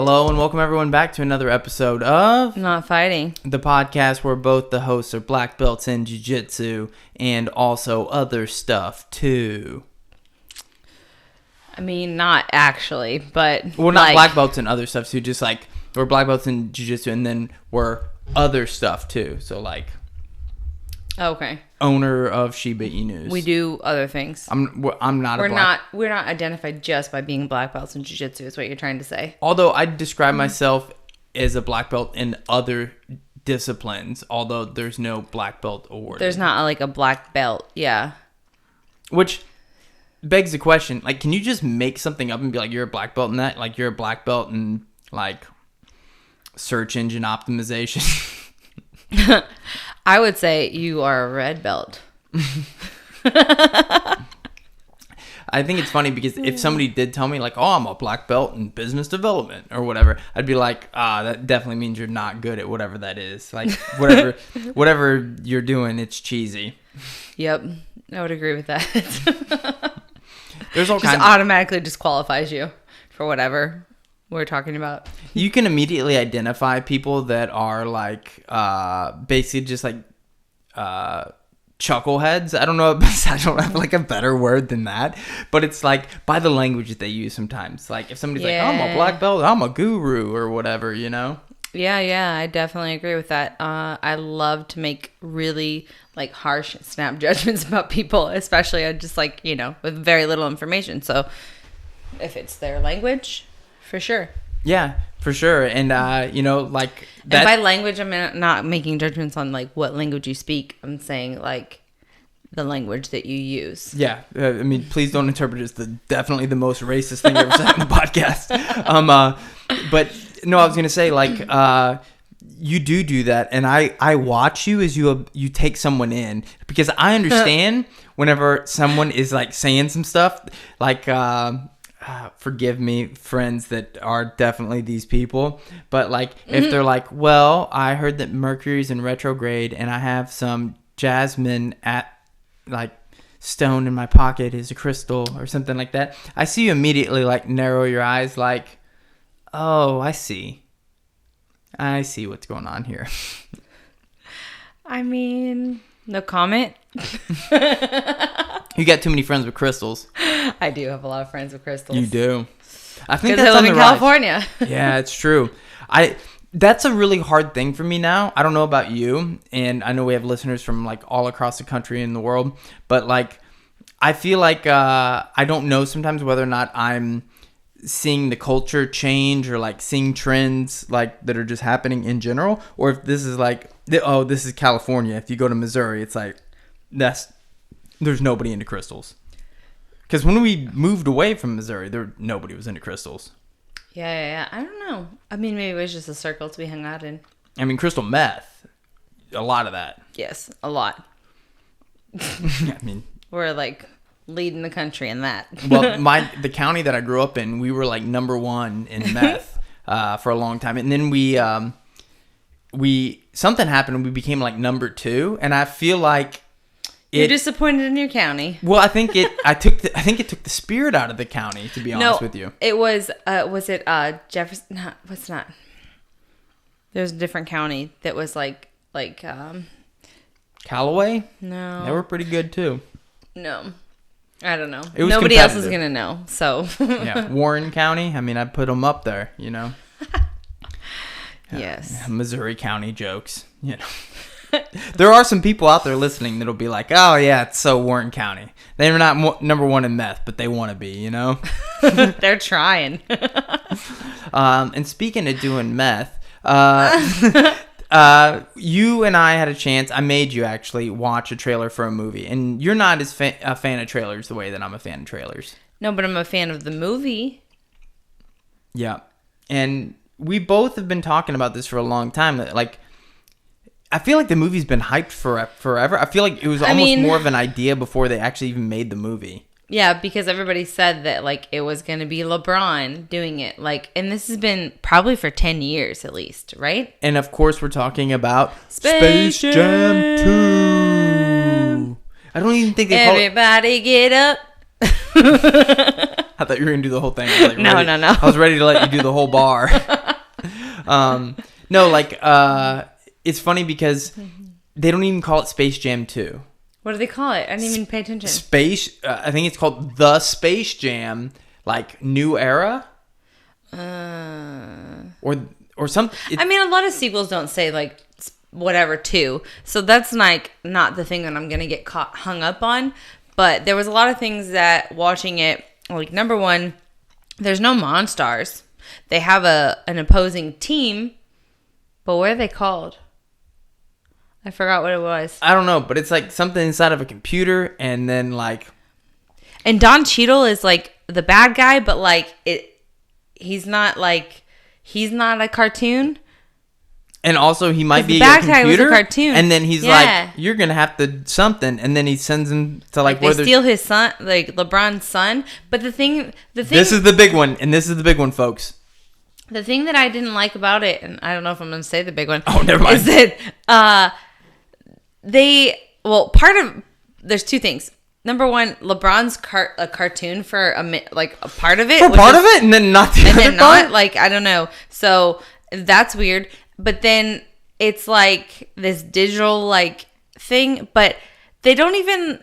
Hello and welcome everyone back to another episode of Not Fighting, the podcast where both the hosts are black belts in jiu-jitsu and also other stuff too. I mean, not actually, but Well, not black belts and other stuff too, just like we're black belts in jiu-jitsu and then we're other stuff too. So like okay, owner of Shiba Inus. we do other things. I'm not We're not identified just by being black belts in jiu-jitsu is what you're trying to say. Although I describe myself as a black belt in other disciplines, although there's no black belt award. There's not like a black belt, yeah. Which begs the question, like, can you just make something up and be like, you're a black belt in that? Like, you're a black belt in, like, search engine optimization? I would say you are a red belt. I think it's funny because if somebody did tell me, like, oh, I'm a black belt in business development or whatever, I'd be like, that definitely means you're not good at whatever that is. Like, whatever you're doing, it's cheesy. Yep, I would agree with that. There's all just kinds automatically disqualifies you for whatever we're talking about. You can immediately identify people that are like basically just like chuckleheads. I don't know. I don't have like a better word than that, but it's like by the language that they use sometimes. Like if somebody's like, I'm a black belt, I'm a guru or whatever, you know? Yeah, I definitely agree with that. I love to make really like harsh snap judgments about people, especially just like, you know, with very little information. So if it's their language, for sure. Yeah, for sure. And, you know, like that. And by language, I'm not making judgments on like what language you speak. I'm saying like the language that you use. Yeah. I mean, please don't interpret it as definitely the most racist thing I've ever said in the podcast. But no, I was going to say like, you do that. And I watch you as you take someone in because I understand whenever someone is like saying some stuff like, forgive me, friends that are definitely these people, but like if they're like, well, I heard that Mercury's in retrograde and I have some jasmine at like stone in my pocket is a crystal or something like that, I see you immediately like narrow your eyes like, oh, I see what's going on here. I mean, no comment. You got too many friends with crystals. I do have a lot of friends with crystals. You do. I think that's on the rise. Because I live in California. Yeah, it's true. That's a really hard thing for me now. I don't know about you, and I know we have listeners from like all across the country and the world, but like I feel like I don't know sometimes whether or not I'm seeing the culture change or like seeing trends like that are just happening in general, or if this is like, oh, this is California. If you go to Missouri, it's like there's nobody into crystals. Because when we moved away from Missouri, nobody was into crystals. Yeah. I don't know. I mean, maybe it was just the circles we hung out in. I mean, crystal meth, a lot of that. Yes, a lot. I mean, we're like leading the country in that. Well, the county that I grew up in, we were like number one in meth for a long time, and then we something happened and we became like number two, and I feel like. You're disappointed in your county. Well, I think it took the spirit out of the county, to be honest with you. It was Jefferson? No, what's not? There's a different county that was like Callaway? No. They were pretty good too. No. I don't know. Nobody else is going to know. So, yeah, Warren County, I mean, I'd put them up there, you know. Yes. Missouri County jokes, you know. There are some people out there listening that'll be like, oh yeah, it's so Warren County. They're not number one in meth, but they want to be, you know? They're trying. And speaking of doing meth, you and I had a chance, I made you actually watch a trailer for a movie, and you're not as a fan of trailers the way that I'm a fan of trailers. No, but I'm a fan of the movie. Yeah. And we both have been talking about this for a long time, that like, I feel like the movie's been hyped for forever. I feel like it was almost more of an idea before they actually even made the movie. Yeah, because everybody said that like it was going to be LeBron doing it. Like, and this has been probably for 10 years at least, right? And of course, we're talking about Space Jam 2. I don't even think they call it... Everybody get up. I thought you were gonna do the whole thing. I was like, No. I was ready to let you do the whole bar. No, like it's funny because they don't even call it Space Jam 2. What do they call it? I didn't even pay attention. I think it's called The Space Jam, like New Era, or something. I mean, a lot of sequels don't say like whatever 2, so that's like not the thing that I'm gonna get hung up on. But there was a lot of things that watching it, like number one, there's no Monstars. They have an opposing team, but what are they called? I forgot what it was. I don't know, but it's like something inside of a computer, and then like. And Don Cheadle is like the bad guy, but like he's not a cartoon. And also, he might be the a bad computer, guy was a cartoon. And then he's like, "You're gonna have to something," and then he sends him to like where they steal his son, like LeBron's son. But the thing. This is the big one, and this is the big one, folks. The thing that I didn't like about it, and I don't know if I'm gonna say the big one. Oh, never mind. Is that there's two things. Number one, LeBron's a cartoon for a part of it. For part of it, and then not the other part. Like I don't know. So that's weird. But then it's like this digital like thing, but they don't even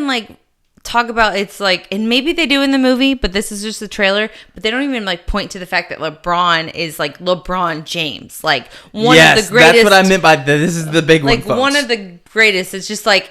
like talk about it's like, and maybe they do in the movie, but this is just the trailer, but they don't even like point to the fact that LeBron is like LeBron James, like one of the greatest. That's what I meant by this is the big one, like folks. One of the greatest. It's just like,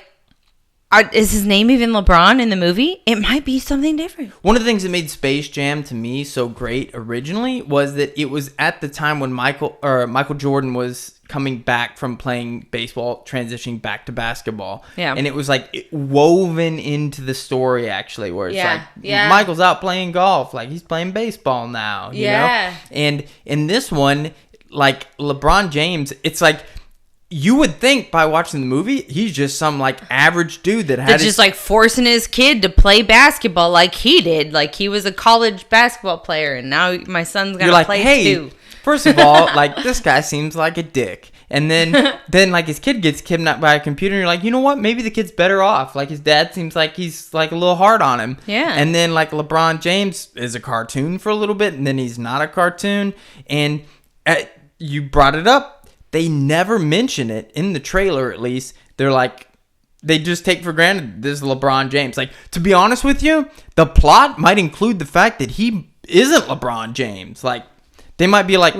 is his name even LeBron in the movie? It might be something different. One of the things that made Space Jam to me so great originally was that it was at the time when Michael Jordan was coming back from playing baseball, transitioning back to basketball. Yeah. And it was like woven into the story actually, where it's Michael's out playing golf, like he's playing baseball now. You know? And in this one, like LeBron James, it's like, you would think by watching the movie, he's just some like average dude that's just like forcing his kid to play basketball like he did. Like he was a college basketball player, and now my son's gonna play too. First of all, like this guy seems like a dick, and then like his kid gets kidnapped by a computer, and you're like, you know what? Maybe the kid's better off. Like his dad seems like he's like a little hard on him. Yeah. And then like LeBron James is a cartoon for a little bit, and then he's not a cartoon. And you brought it up. They never mention it in the trailer, at least. They're like, they just take for granted this is LeBron James. Like, to be honest with you, the plot might include the fact that he isn't LeBron James. Like, they might be like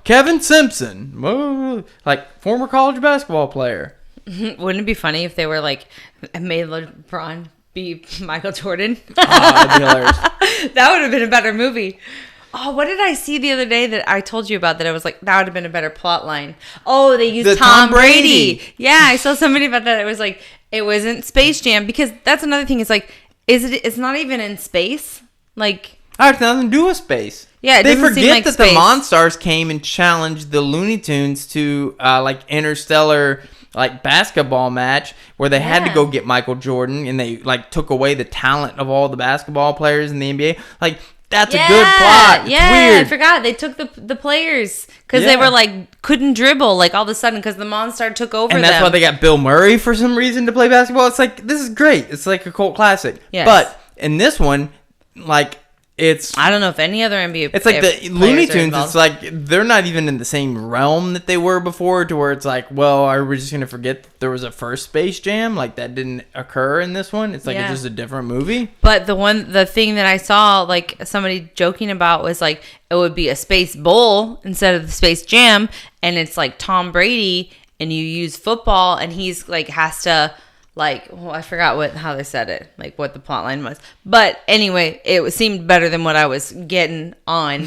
Kevin Simpson, like former college basketball player. Wouldn't it be funny if they were like, made LeBron be Michael Jordan? Oh, that'd be hilarious. That would have been a better movie. Oh, what did I see the other day that I told you about that I was like, that would have been a better plot line? Oh, they used Tom Brady. Yeah, I saw somebody about that. It was like, it wasn't Space Jam, because that's another thing. It's like, it's not even in space. Like, it has nothing to do with space. Yeah, they forget that the Monstars came and challenged the Looney Tunes to like interstellar like basketball match where they had to go get Michael Jordan, and they like took away the talent of all the basketball players in the NBA. Like, that's a good plot. It's weird. I forgot. They took the players because they were like, couldn't dribble like all of a sudden because the Monster took over and that's why they got Bill Murray for some reason to play basketball. It's like, this is great. It's like a cult classic. Yes. But in this one, like, I don't know if any other NBA. It's like the Looney Tunes. It's like they're not even in the same realm that they were before. To where it's like, well, are we just gonna forget that there was a first Space Jam? Like that didn't occur in this one. It's like it's just a different movie. But the thing that I saw, like somebody joking about, was like it would be a Space Bowl instead of the Space Jam, and it's like Tom Brady, and you use football, and he's like has to. Like, well, I forgot how they said it, like what the plot line was. But anyway, it seemed better than what I was getting on,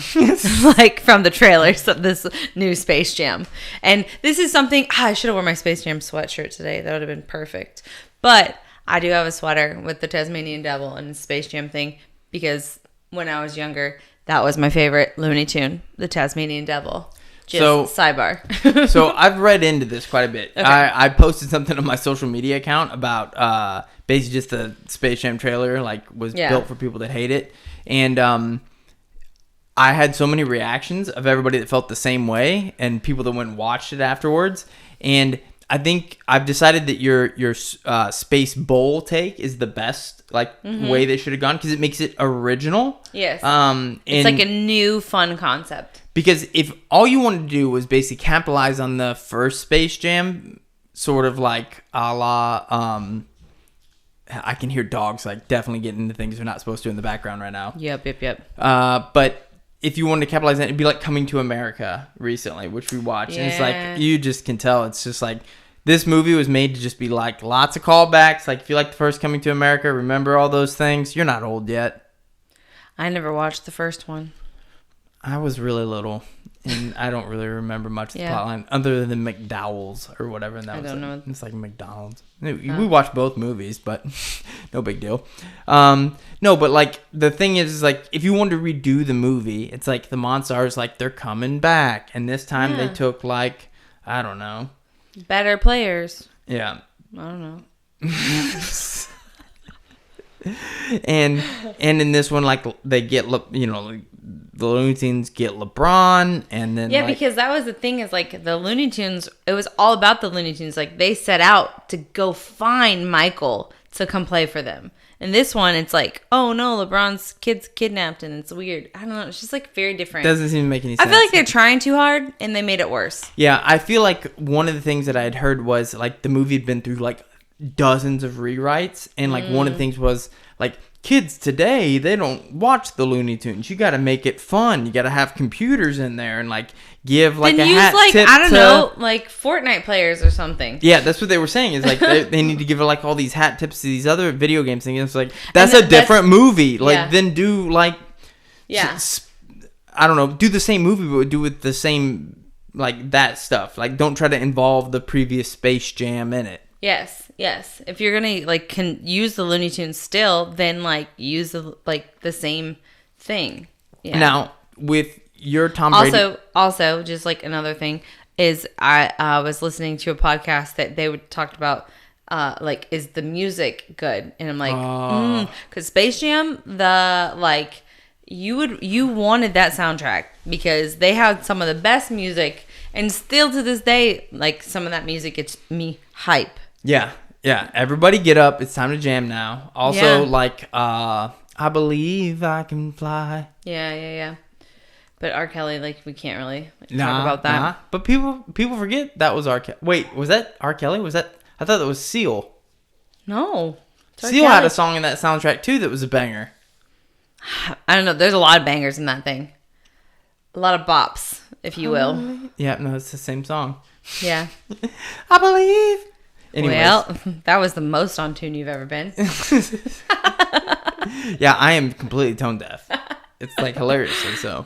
like from the trailers of this new Space Jam. And this is something, I should have worn my Space Jam sweatshirt today. That would have been perfect. But I do have a sweater with the Tasmanian Devil and the Space Jam thing, because when I was younger, that was my favorite Looney Tune, the Tasmanian Devil. Sidebar. So I've read into this quite a bit. Okay. I posted something on my social media account about basically just the Space Jam trailer, like was built for people that hate it. And I had so many reactions of everybody that felt the same way and people that went and watched it afterwards. And I think I've decided that your space bowl take is the best way they should have gone because it makes it original. Yes. It's like a new fun concept. Because if all you wanted to do was basically capitalize on the first Space Jam, sort of like a la, I can hear dogs like definitely getting into things they're not supposed to in the background right now. Yep. But if you wanted to capitalize on it, it'd be like Coming to America recently, which we watched. Yeah. And it's like, you just can tell. It's just like, this movie was made to just be like lots of callbacks. Like if you like the first Coming to America, remember all those things. You're not old yet. I never watched the first one. I was really little, and I don't really remember much of the plotline other than McDowell's or whatever. And that I don't know. It's like McDonald's. We watched both movies, but no big deal. No, but like the thing is like if you wanted to redo the movie, it's like the Monstars like they're coming back, and this time they took like I don't know, better players. Yeah, I don't know. and in this one like they get the Looney Tunes get LeBron, and then because that was the thing is like the Looney Tunes, it was all about the Looney Tunes. Like they set out to go find Michael to come play for them. And this one, it's like, oh no, LeBron's kid's kidnapped, and it's weird. I don't know. It's just like very different. Doesn't seem to make any sense. I feel like they're trying too hard, and they made it worse. Yeah, I feel like one of the things that I had heard was like the movie had been through like dozens of rewrites, and like one of the things was like kids today, they don't watch the Looney Tunes. You got to make it fun. You got to have computers in there and like give like then a hat tip I don't know, like Fortnite players or something. Yeah, that's what they were saying is like they need to give like all these hat tips to these other video games things. It's like that's a different movie. Like then do like I don't know, do the same movie but do with the same like that stuff. Like don't try to involve the previous Space Jam in it. Yes. If you're gonna like can use the Looney Tunes still, then like use the same thing. Yeah. Now with your Tom Brady. Also, just like another thing is I was listening to a podcast that they would talked about like is the music good, and I'm like because Space Jam you wanted that soundtrack because they had some of the best music, and still to this day like some of that music gets me hype. Yeah. Everybody get up. It's time to jam now. Also, like, I believe I can fly. Yeah. But R. Kelly, like, we can't really talk about that. Nah. But people forget that was R. Kelly. Wait, was that R. Kelly? Was that? I thought that was Seal. No. Seal had a song in that soundtrack, too, that was a banger. I don't know. There's a lot of bangers in that thing. A lot of bops, if you will. Yeah, no, it's the same song. Yeah. I believe. Anyways. Well, that was the most on tune you've ever been. Yeah, I am completely tone deaf. It's like hilariously so.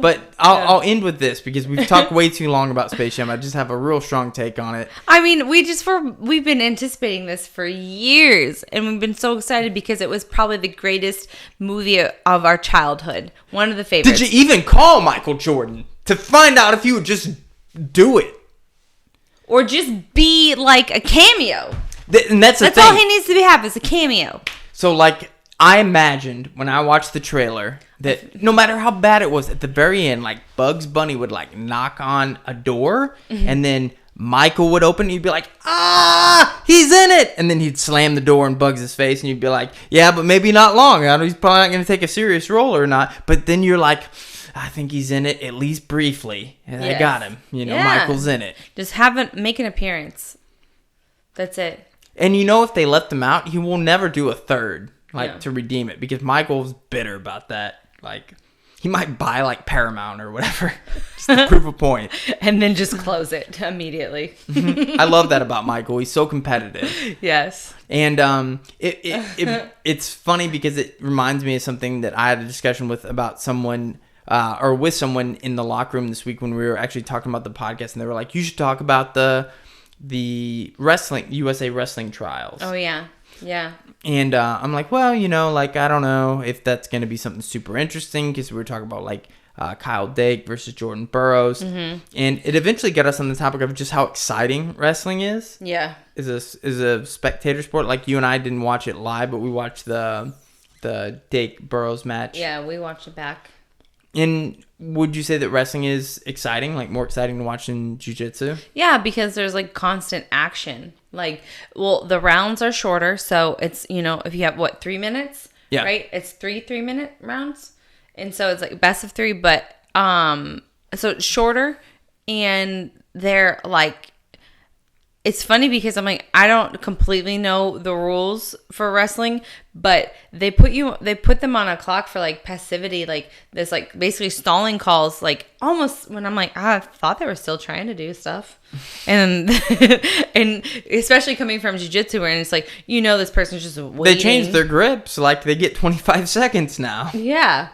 But I'll end with this because we've talked way too long about Space Jam. I just have a real strong take on it. I mean, we've been anticipating this for years, and we've been so excited because it was probably the greatest movie of our childhood. One of the favorites. Did you even call Michael Jordan to find out if he would just do it? Or just be like a cameo. And that's the thing. All he needs to have is a cameo. So like I imagined when I watched the trailer that no matter how bad it was, at the very end, like Bugs Bunny would like knock on a door and then Michael would open and you'd be like, he's in it. And then he'd slam the door in Bugs' face and you'd be like, yeah, but maybe not long. He's probably not going to take a serious role or not. But then you're like, I think he's in it at least briefly. And I got him. Michael's in it. Just make an appearance. That's it. And if they left him out, he will never do a third, to redeem it. Because Michael's bitter about that. Like, he might buy, like, Paramount or whatever. Just to prove a point. And then just close it immediately. I love that about Michael. He's so competitive. Yes. And it's funny because it reminds me of something that I had a discussion with about someone... or with someone in the locker room this week when we were actually talking about the podcast, and they were like, you should talk about the wrestling, USA wrestling trials. Oh, yeah. Yeah. And I'm like, well, I don't know if that's going to be something super interesting because we were talking about, like, Kyle Dake versus Jordan Burroughs. Mm-hmm. And it eventually got us on the topic of just how exciting wrestling is. Yeah. Is a spectator sport. Like, you and I didn't watch it live, but we watched the Dake Burroughs match. Yeah, we watched it back. And would you say that wrestling is exciting, like more exciting to watch than jiu-jitsu? Yeah, because there's like constant action. Like, well, the rounds are shorter, so it's, if you have 3 minutes, Yeah. right? It's 3-minute rounds, and so it's like best of 3. But so it's shorter, and they're like, it's funny because I'm like, I don't completely know the rules for wrestling, but they put them on a clock for like passivity, like this, like basically stalling calls, like almost when I'm like, I thought they were still trying to do stuff. And and especially coming from jiu-jitsu where it's like, this person's just waiting. They changed their grips, like they get 25 seconds now. Yeah.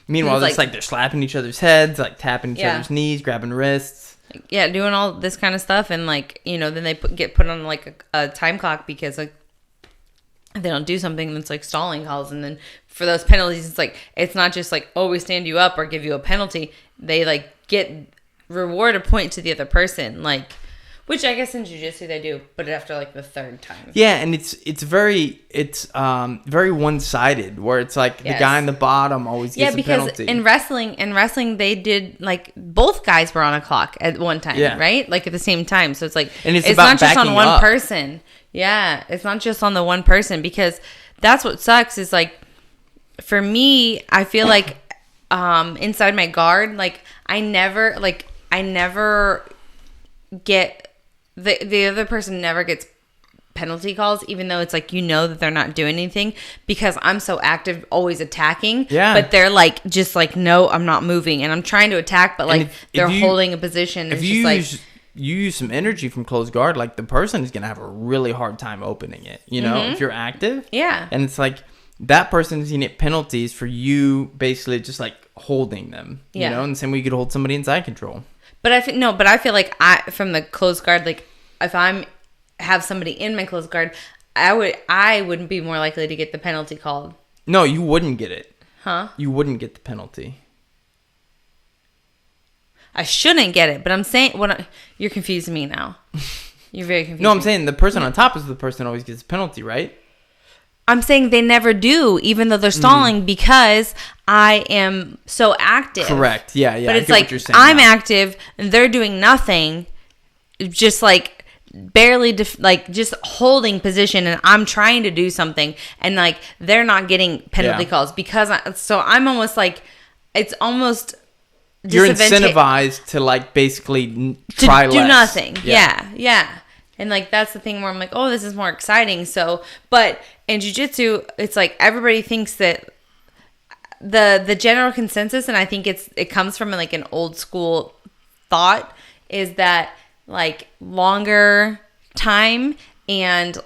Meanwhile, it's like they're slapping each other's heads, like tapping each other's knees, grabbing wrists. Yeah, doing all this kind of stuff, and like, then they get put on like a time clock because like if they don't do something, that's like stalling calls. And then for those penalties, it's like, it's not just like, oh, we stand you up or give you a penalty. They like reward a point to the other person, like, which I guess in jiu-jitsu they do, but after like the third time. Yeah, and it's very one-sided, where it's like the guy on the bottom always gets a penalty. In wrestling they did like both guys were on a clock at one time, right? Like at the same time. So it's like, and it's not just on one up. person. Yeah, it's not just on the one person, because that's what sucks is like, for me, I feel like inside my guard, like I never get the other person never gets penalty calls, even though it's like, that they're not doing anything, because I'm so active, always attacking. Yeah. But they're like, just like, no, I'm not moving, and I'm trying to attack, but like they're holding a position. If you use some energy from closed guard, like the person is gonna have a really hard time opening it. If you're active. Yeah. And it's like that person is gonna get penalties for you basically just like holding them. Yeah. And the same way you could hold somebody inside control. But I feel like from the closed guard, like if have somebody in my closed guard, I wouldn't be more likely to get the penalty called. No, you wouldn't get it. Huh? You wouldn't get the penalty. I shouldn't get it, but I'm saying you're confusing me now. You're very confused. No, I'm saying the person on top is the person who always gets the penalty, right? I'm saying they never do, even though they're stalling, because I am so active. Correct. Yeah. But it's like, I'm active and they're doing nothing, just like barely just holding position, and I'm trying to do something, and like they're not getting penalty calls because I'm almost like, it's almost you're incentivized to like basically try do less. Nothing. Yeah. And like that's the thing where I'm like, oh, this is more exciting. So, but in jiu-jitsu, it's like everybody thinks that the general consensus, and I think it comes from like an old school thought, is that like longer time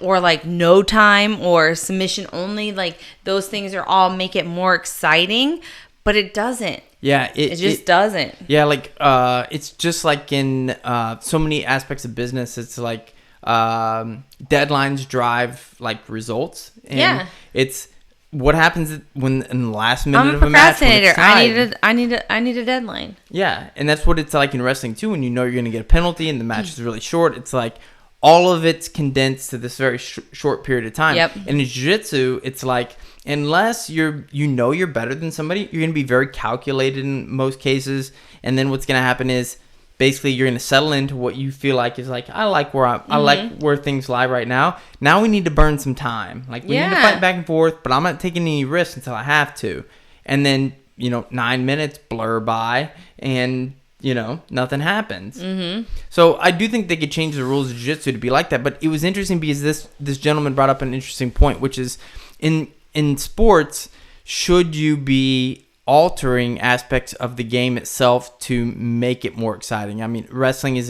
or like no time or submission only, like those things are all make it more exciting, but it doesn't. Yeah, it just doesn't. Yeah, like it's just like in so many aspects of business, it's like deadlines drive like results. And it's what happens when in the last minute of a match. I'm a procrastinator. I need a deadline. Yeah, and that's what it's like in wrestling too. When you're going to get a penalty and the match is really short, it's like all of it's condensed to this very short period of time. Yep. And in jiu-jitsu, it's like, unless you're better than somebody, you're going to be very calculated in most cases. And then what's going to happen is basically you're going to settle into what you feel like is like, I like where things lie right now. Now we need to burn some time. Like we need to fight back and forth, but I'm not taking any risks until I have to. And then, 9 minutes blur by and nothing happens. Mm-hmm. So I do think they could change the rules of jiu-jitsu to be like that. But it was interesting because this gentleman brought up an interesting point, which is in sports, should you be altering aspects of the game itself to make it more exciting? I mean, wrestling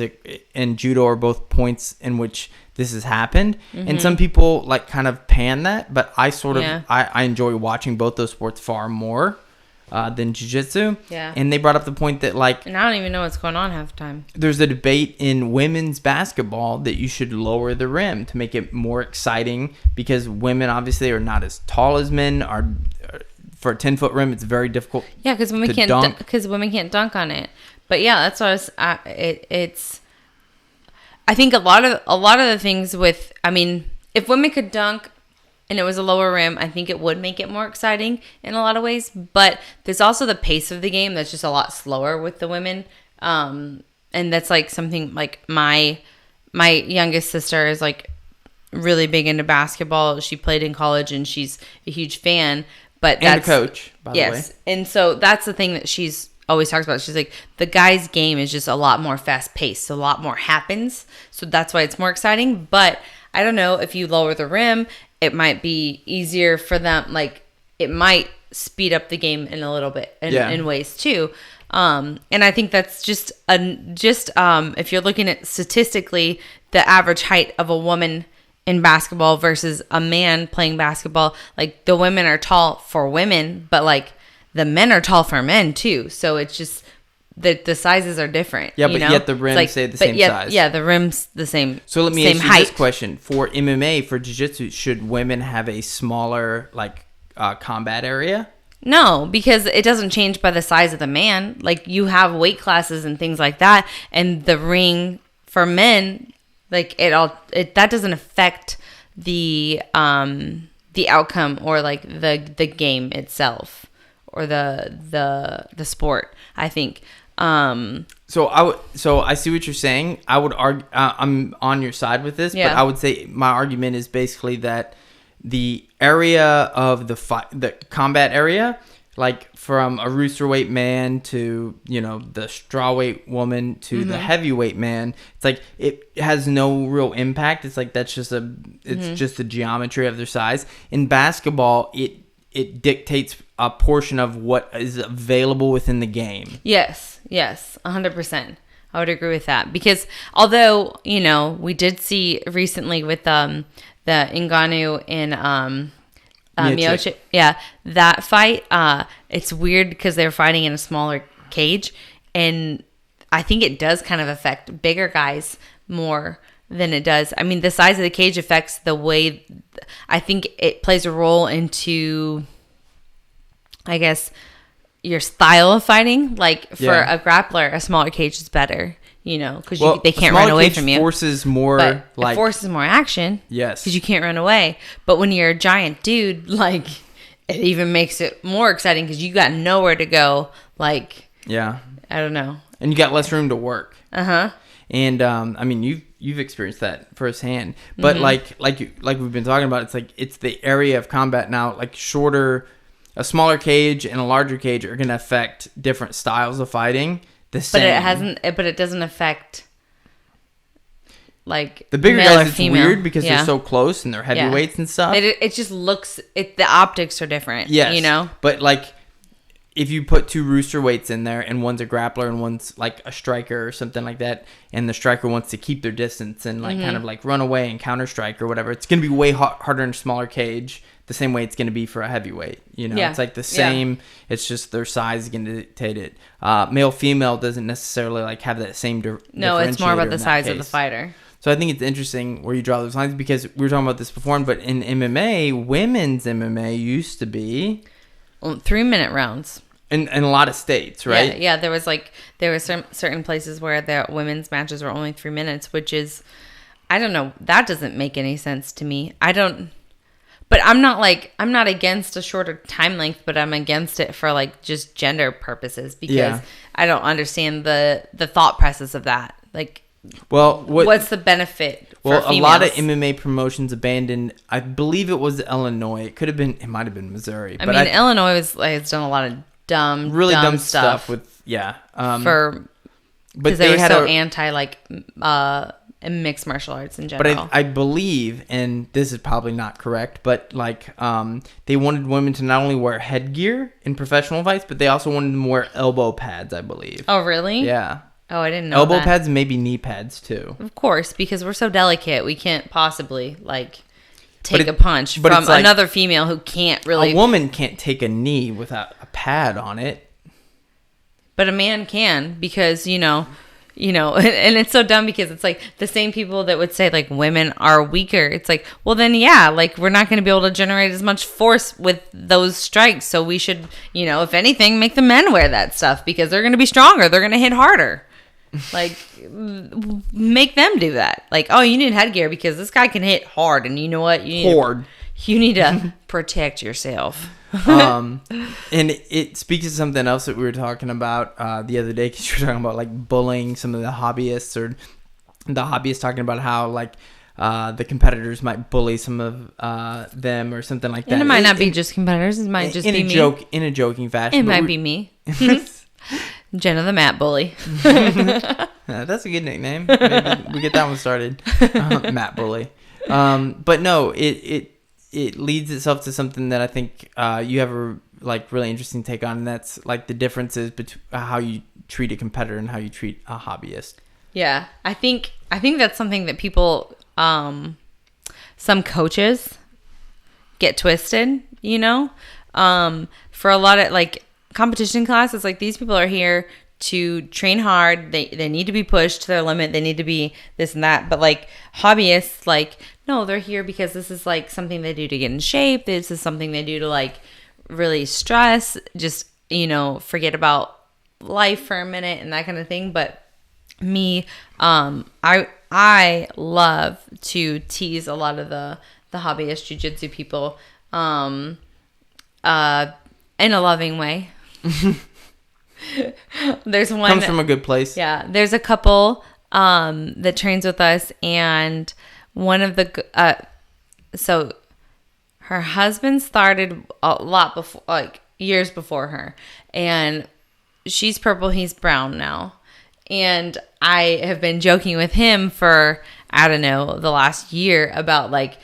and judo are both points in which this has happened. Mm-hmm. And some people like kind of pan that, but I I enjoy watching both those sports far more than jiu-jitsu. Yeah. And they brought up the point that like, and I don't even know what's going on half the time. There's a debate in women's basketball that you should lower the rim to make it more exciting, because women obviously are not as tall as men are. For a 10-foot rim, it's very difficult. Yeah, because women can't dunk on it. But yeah, that's what it's. I think a lot of the things with, I mean, if women could dunk, and it was a lower rim, I think it would make it more exciting in a lot of ways. But there's also the pace of the game that's just a lot slower with the women. And that's like something like my youngest sister is like really big into basketball. She played in college and she's a huge fan. But and a coach, by the way. Yes. And so that's the thing that she's always talks about. She's like, the guy's game is just a lot more fast paced. So a lot more happens. So that's why it's more exciting. But I don't know, if you lower the rim, it might be easier for them. Like, it might speed up the game in a little bit in ways too. And I think that's just if you're looking at statistically the average height of a woman in basketball versus a man playing basketball, like the women are tall for women, but like the men are tall for men too. So it's just the sizes are different. Yeah, but yet the rims stay the same size. Yeah, the rims the same. So let me ask you this question: for MMA, for jiu-jitsu, should women have a smaller combat area? No, because it doesn't change by the size of the man. Like, you have weight classes and things like that, and the ring for men, like that doesn't affect the outcome or like the game itself or the sport, I think. So I see what you're saying. I would argue, I'm on your side with this, but I would say my argument is basically that the area of the combat area, like from a roosterweight man to, the strawweight woman to the heavyweight man, it's like it has no real impact. It's like that's just just the geometry of their size. In basketball, it dictates a portion of what is available within the game. Yes, 100%. I would agree with that, because although, we did see recently with the Ngannou and Miocic, that fight, it's weird because they're fighting in a smaller cage, and I think it does kind of affect bigger guys more than it does. I mean, the size of the cage affects the way, I think it plays a role into, I guess, your style of fighting. Like for a grappler, a smaller cage is better, because they can't run away from you. Forces more, it forces more action. Yes, because you can't run away. But when you're a giant dude, like, it even makes it more exciting because you got nowhere to go. Like, I don't know, and you got less room to work. And I mean, you've experienced that firsthand. But like we've been talking about, it's like it's the area of combat now. Like a smaller cage and a larger cage are going to affect different styles of fighting. But it doesn't affect like the bigger male guys. It's female. Weird because they're so close and they're heavyweights and stuff. It just looks. The optics are different. Yes, But like, if you put two rooster weights in there and one's a grappler and one's like a striker or something like that, and the striker wants to keep their distance and like kind of like run away and counter strike or whatever, it's going to be way harder in a smaller cage. The same way it's going to be for a heavyweight, it's like the same. It's just their size is going to dictate it. Male female doesn't necessarily like have that same. No, it's more about the size of the fighter. So I think it's interesting where you draw those lines, because we were talking about this before, but in MMA, women's MMA used to be 3-minute rounds. In a lot of states, right? Yeah. There were certain places where the women's matches were only 3 minutes, which is, I don't know, that doesn't make any sense to me. But I'm not against a shorter time length, but I'm against it for like just gender purposes, because I don't understand the thought process of that. Like, what's the benefit for females? A lot of MMA promotions abandoned. I believe it was Illinois. It might have been Missouri. Illinois has done a lot of dumb stuff with because they were so anti mixed martial arts in general. But I believe, and this is probably not correct, but like they wanted women to not only wear headgear in professional fights, but they also wanted them to wear elbow pads, I believe. Oh, really? Yeah. Oh, I didn't know elbow that. pads and maybe knee pads too. Of course, because we're so delicate, we can't possibly like take a punch from another female who can't really. A woman can't take a knee without a pad on it. But a man can, because and it's so dumb, because it's like the same people that would say like women are weaker. It's like, well then like we're not going to be able to generate as much force with those strikes. So we should, if anything, make the men wear that stuff, because they're going to be stronger. They're going to hit harder. Like, make them do that. Like, oh, you need headgear because this guy can hit hard, and you know what? You need you need to protect yourself. And it speaks to something else that we were talking about the other day, because you were talking about like bullying some of the hobbyists, or the hobbyists talking about how like the competitors might bully some of them or something like that. And it might not be just competitors. It might just be me. In a joking fashion. It might be me. Jenna the Mat Bully. That's a good nickname. Maybe we get that one started. Mat Bully. But no, it leads itself to something that I think you have a like really interesting take on, and that's like the differences between how you treat a competitor and how you treat a hobbyist. Yeah, I think that's something that people, some coaches get twisted, you know, for a lot of like competition classes, like these people are here to train hard. They need to be pushed to their limit. They need to be this and that. But like hobbyists, like, no, they're here because this is like something they do to get in shape. This is something they do to like really stress, just, you know, forget about life for a minute and that kind of thing. But me, I love to tease a lot of the hobbyist jiu-jitsu people in a loving way. There's one comes from a good place. Yeah, there's a couple that trains with us, and one of the so her husband started a lot before, like years before her, and she's purple, he's brown now. And I have been joking with him for, I don't know, the last year about like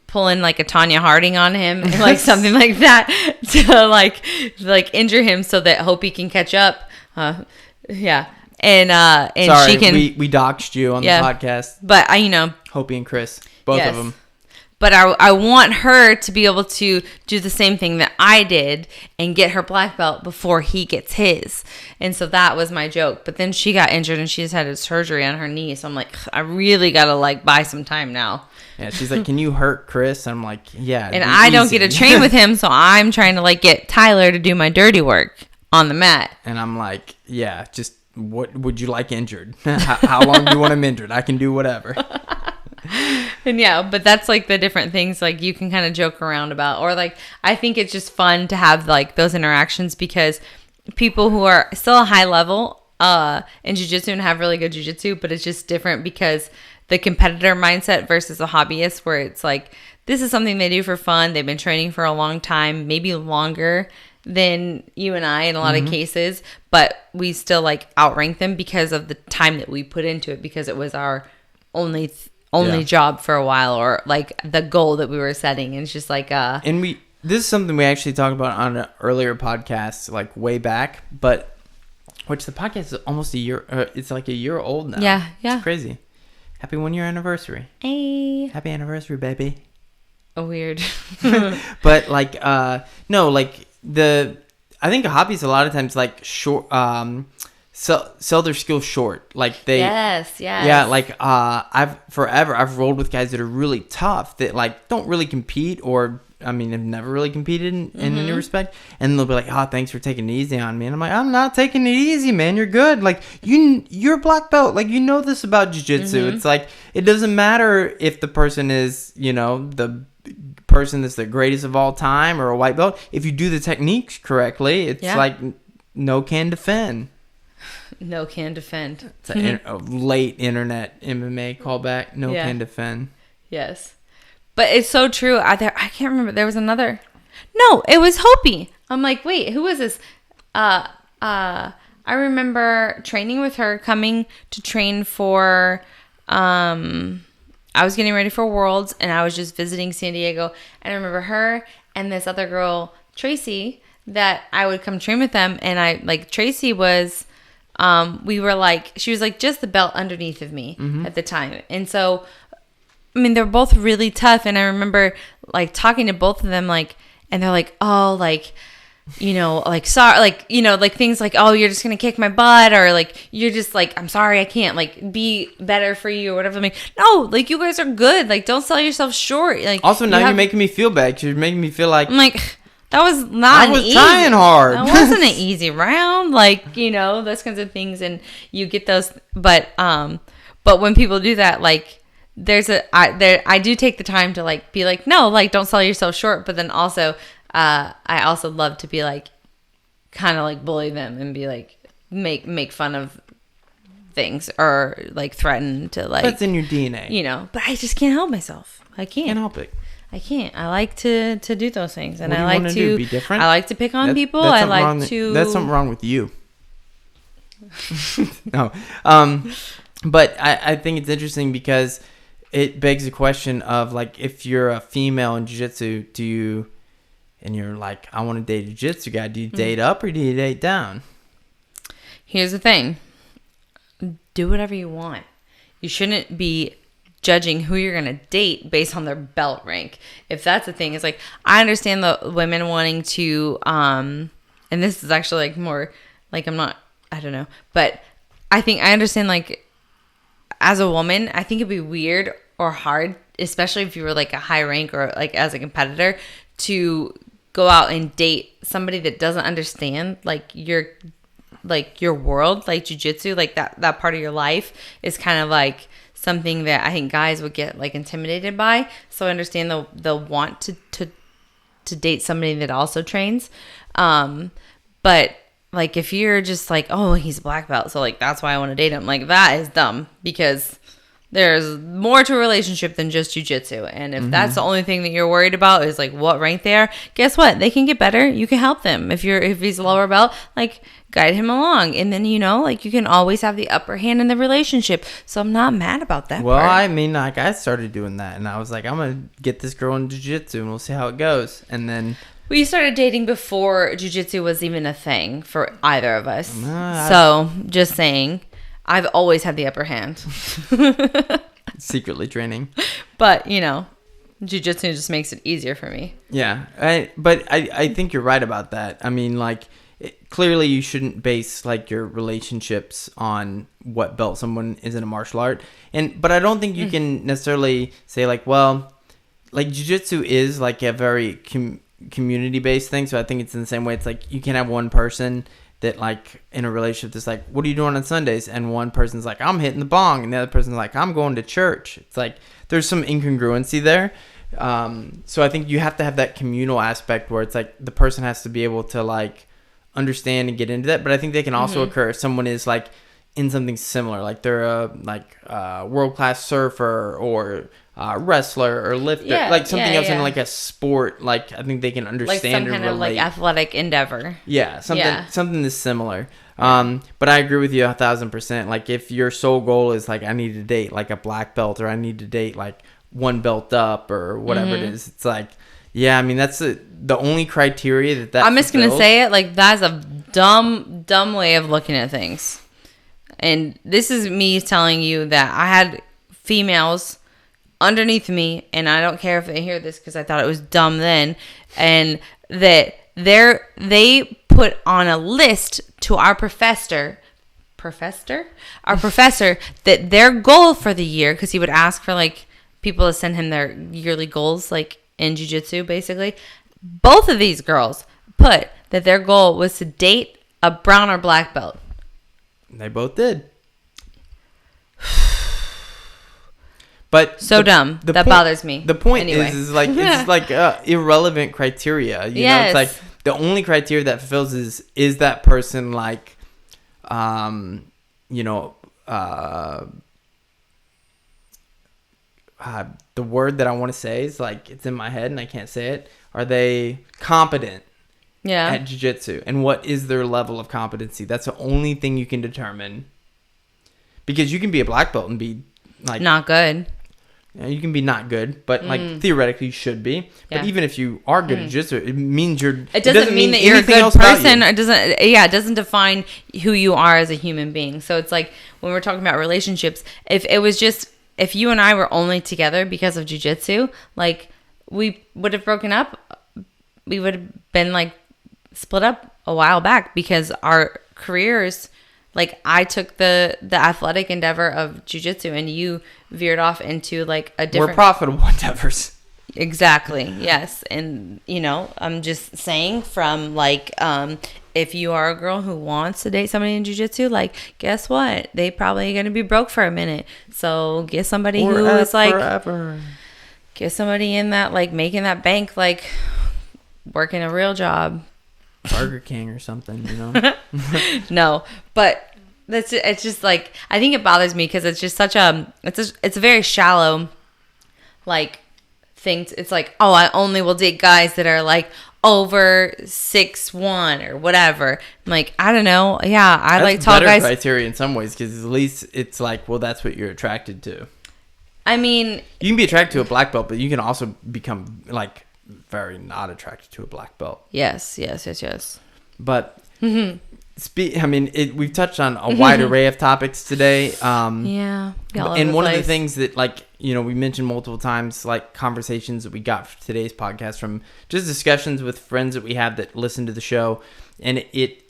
pulling like a Tanya Harding on him, like something like that, to like injure him so that Hopi can catch up. Yeah. And sorry, she can. We doxed you on the podcast. But you know, Hopi and Chris, both of them. But I want her to be able to do the same thing that I did and get her black belt before he gets his. And so that was my joke. But then she got injured and she just had a surgery on her knee. So I'm like, I really got to like buy some time now. Yeah, she's like, can you hurt Chris? I'm like, yeah. And I don't get to train with him. So I'm trying to like get Tyler to do my dirty work on the mat. And I'm like, yeah, just what would you like injured? How long do you want him injured? I can do whatever. And yeah, but that's like the different things like you can kind of joke around about, or like I think it's just fun to have like those interactions, because people who are still a high level in jiu-jitsu and have really good jiu-jitsu, but it's just different because the competitor mindset versus a hobbyist, where it's like this is something they do for fun. They've been training for a long time, maybe longer than you and I in a lot of cases, but we still like outrank them because of the time that we put into it, because it was our only job for a while, or like the goal that we were setting. And it's just like and this is something we actually talked about on an earlier podcast, like way back, but which the podcast is almost a year, it's like a year old now. Yeah It's crazy. Happy 1 year anniversary. Hey, happy anniversary, baby. Weird. But like no, like I think hobbies a lot of times like short sell their skills short. Like they yeah, like I've rolled with guys that are really tough, that like don't really compete, or I mean have never really competed in any respect, and they'll be like, oh, thanks for taking it easy on me. And I'm like, I'm not taking it easy, man. You're good. Like you're a black belt, like you know this about jiu-jitsu. It's like it doesn't matter if the person is, you know, the person that's the greatest of all time or a white belt. If you do the techniques correctly, it's like no can defend. No can defend. It's a late internet MMA callback. No can defend. Yes. But it's so true. I can't remember. There was another. No, it was Hopi. I'm like, wait, who was this? I remember training with her, coming to train for, I was getting ready for Worlds, and I was just visiting San Diego. And I remember her and this other girl, Tracy, that I would come train with them. And I, like, Tracy was, we were like, she was like just the belt underneath of me at the time. And so, I mean, they're both really tough. And I remember like talking to both of them, like, and they're like, oh, like, you know, like, sorry, like, you know, like things like, oh, you're just going to kick my butt, or like, you're just like, I'm sorry, I can't like be better for you or whatever. I mean, no, like you guys are good. Like, don't sell yourself short. Like, also now you're making me feel bad, because you're making me feel like, I'm like, that was not I was trying hard. That wasn't an easy round. Like, you know, those kinds of things. And you get those, but when people do that, like, I do take the time to like be like, no, like don't sell yourself short, but then also I also love to be like kind of like bully them and be like make fun of things or like threaten to like, that's in your DNA, you know, but I just can't help myself. I can't help it. I can't. I like to do those things, and What do I you like wanna to do? Be different? I like to pick on people. That's I something wrong like to. That's something wrong with you. No, but I think it's interesting because it begs the question of like, if you're a female in jiu-jitsu, and you're like, I want to date a jiu-jitsu guy, do you date up or do you date down? Here's the thing. Do whatever you want. You shouldn't be judging who you're going to date based on their belt rank. If that's the thing, it's like, I understand the women wanting to, and this is actually like more like, I don't know, but I think I understand, like, as a woman, I think it'd be weird or hard, especially if you were like a high rank or like as a competitor, to go out and date somebody that doesn't understand like your world, like jiu-jitsu, like that part of your life is kind of like something that I think guys would get like intimidated by. So I understand they'll want to date somebody that also trains. But like if you're just like, oh, he's a black belt, so like that's why I want to date him, like that is dumb, because there's more to a relationship than just jiu-jitsu. And if that's the only thing that you're worried about is like what rank they are, guess what? They can get better. You can help them. If he's a lower belt, like guide him along. And then, you know, like you can always have the upper hand in the relationship. So I'm not mad about that. Well, part. I mean, like I started doing that and I was like, I'm going to get this girl in jiu-jitsu and we'll see how it goes. And then we started dating before jiu-jitsu was even a thing for either of us. So just saying, I've always had the upper hand. Secretly training. But, you know, jiu-jitsu just makes it easier for me. Yeah. I think you're right about that. I mean, like, clearly you shouldn't base, like, your relationships on what belt someone is in a martial art. But I don't think you can necessarily say, like, well, like, jiu-jitsu is, like, a very community-based thing. So I think it's in the same way. It's like you can have one person that, like, in a relationship that's like, what are you doing on Sundays? And one person's like, I'm hitting the bong. And the other person's like, I'm going to church. It's like there's some incongruency there. So I think you have to have that communal aspect where it's like the person has to be able to, like, understand and get into that. But I think they can also occur if someone is, like, in something similar. Like they're a world-class surfer or wrestler or lifter. Like something else in, like, a sport. Like I think they can understand, like some kind and of like athletic endeavor. Yeah, something that's similar. But I agree with you 1,000%. Like if your sole goal is like, I need to date like a black belt, or I need to date like one belt up or whatever it is, it's like, yeah, I mean that's the only criteria that I'm just gonna say it, like that's a dumb way of looking at things. And this is me telling you that I had females underneath me, and I don't care if they hear this because I thought it was dumb then, and that they put on a list to our professor that their goal for the year, because he would ask for like people to send him their yearly goals, like in jiu-jitsu basically. Both of these girls put that their goal was to date a brown or black belt. They both did. But so dumb. That bothers me. The point anyway. is like it's like irrelevant criteria. You know, it's like the only criteria that fulfills is that person like, you know, the word that I want to say is like it's in my head and I can't say it. Are they competent? Yeah. At jiu-jitsu, and what is their level of competency? That's the only thing you can determine. Because you can be a black belt and be like not good. You can be not good, but like theoretically you should be. But even if you are good at jiu-jitsu, it means you're. It doesn't mean that you're a good person. It doesn't. Yeah, it doesn't define who you are as a human being. So it's like when we're talking about relationships, if it was just if you and I were only together because of jiu-jitsu, like we would have broken up. We would have been like split up a while back because our careers. Like I took the athletic endeavor of jiu-jitsu and you veered off into like a different... We're profitable endeavors. Exactly. Yes. And, I'm just saying from like, if you are a girl who wants to date somebody in jiu-jitsu, like, guess what? They probably going to be broke for a minute. So get somebody who is like, forever. Get somebody in that, like, making that bank, like, working a real job. Burger King or something, No, but it's just like, I think it bothers me because it's just such it's a very shallow, like, thing. It's like, oh, I only will date guys that are like over 6'1" or whatever. I'm like, I don't know. Yeah, I like tall guys. That's better criteria in some ways because at least it's like, well, that's what you're attracted to. I mean, you can be attracted to a black belt, but you can also become like very not attracted to a black belt. Yes. But we've touched on a wide array of topics today. Yeah. And one of the things that, like, we mentioned multiple times, like conversations that we got for today's podcast from just discussions with friends that we have that listen to the show, and it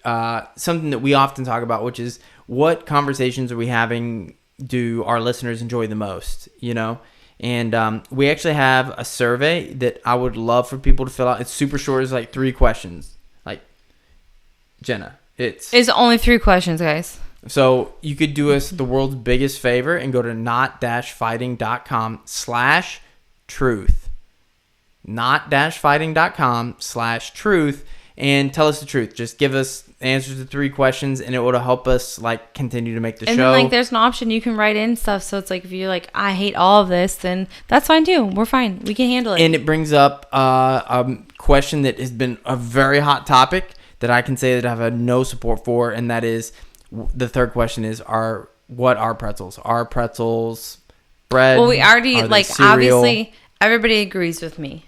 something that we often talk about, which is what conversations are we having do our listeners enjoy the most, And we actually have a survey that I would love for people to fill out. It's super short. It's like 3 questions. Like, Jenna, it's only 3 questions, guys. So you could do us the world's biggest favor and go to not-fighting.com/truth. Not-fighting.com/truth and tell us the truth. Just give us answers to 3 questions, and it will help us like continue to make the show. And then like there's an option you can write in stuff, so it's like if you're like, I hate all of this, then that's fine too. We're fine. We can handle it. And it brings up a question that has been a very hot topic that I can say that I have no support for, and that is the 3rd question is what are pretzels? Are pretzels bread? Well, we already like cereal? Obviously everybody agrees with me.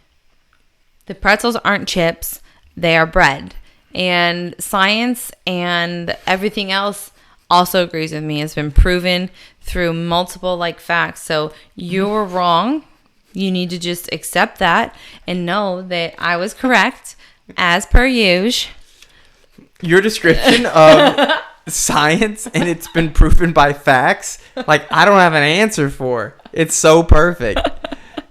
The pretzels aren't chips. They are bread. And science and everything else also agrees with me. It's been proven through multiple like facts. So you're wrong. You need to just accept that and know that I was correct as per usual. Your description of science and it's been proven by facts, like, I don't have an answer for. It's so perfect.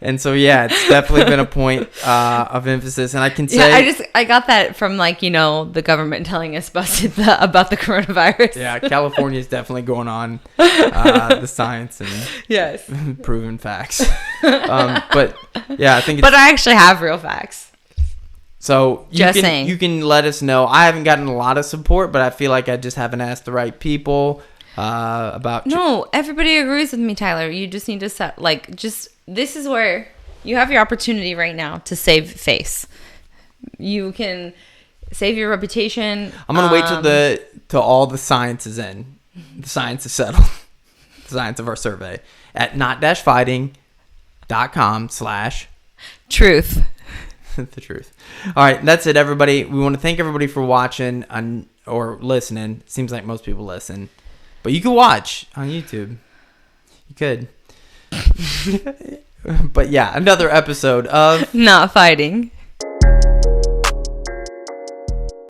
And so, yeah, it's definitely been a point of emphasis. And I can say... Yeah, I got that from, like, the government telling us about the coronavirus. Yeah, California is definitely going on the science and yes, proven facts. But, yeah, I think it's... But I actually have real facts. So, saying. You can let us know. I haven't gotten a lot of support, but I feel like I just haven't asked the right people about... No, everybody agrees with me, Tyler. You just need to set, like, this is where you have your opportunity right now to save face. You can save your reputation. I'm gonna wait till all the science is in. The science is settled. The science of our survey at not-fighting.com/truth. The truth. All right, that's it, everybody. We want to thank everybody for watching or listening. It seems like most people listen, but you can watch on YouTube. You could. But yeah, another episode of Not Fighting.